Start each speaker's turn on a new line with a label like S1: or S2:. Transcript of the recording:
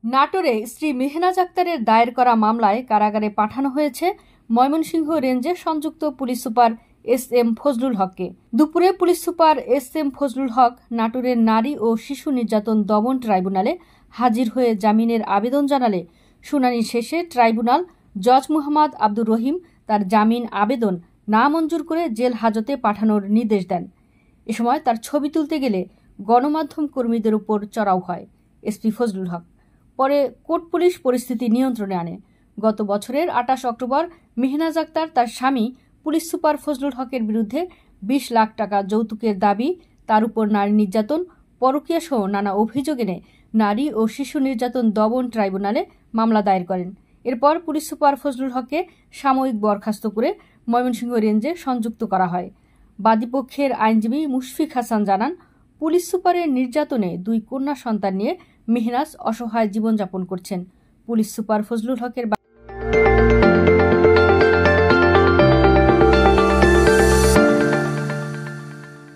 S1: নাটোরে স্ত্রী মেহনাজ আক্তারের দায়ের করা মামলায় কারাগারে পাঠানো হয়েছে ময়মনসিংহ রেঞ্জের সংযুক্ত police super S M Fazlul হককে। দুপুরে police super S M Fazlul Haque নাটোরের নারী ও শিশু নির্যাতন দমন ট্রাইব্যুনালে হাজির হয়ে জামিনের আবেদন জানালে শুনানি শেষে ট্রাইব্যুনাল জজ মোহাম্মদ আব্দুর রহিম তার জামিন আবেদন না মঞ্জুর করে জেল হাজতে পাঠানোর নির্দেশ দেন। এ সময় তার ছবি তুলতে গেলে গণমাধ্যম কর্মীদের উপর চড়াও হয় এসপি ফজলুল হক। পরে কোর্ট পুলিশ পরিস্থিতি নিয়ন্ত্রণে আনে। গত বছরের ২৮ অক্টোবর মেহনাজ আক্তার তার স্বামী পুলিশ সুপার ফজলুল হকের বিরুদ্ধে ২০ লাখ টাকা যৌতুকের দাবি, তার উপর নারী নির্যাতন, পরকীয়া সহ নানা অভিযোগ এনে নারী ও শিশু নির্যাতন দমন ট্রাইব্যুনালে মামলা দায়ের করেন। এরপর পুলিশ সুপার ফজলুল হককে সাময়িক বরখাস্ত করে ময়মনসিংহ রেঞ্জে সংযুক্ত করা হয়। বাদীপক্ষের আইনজীবী মুশফিক হাসান জানান, পুলিশ সুপারের নির্যাতনে 2 কন্যা সন্তান নিয়ে মেহনাজ অসহায় জীবনযাপন করছেন। পুলিশ সুপার ফজলুল হকের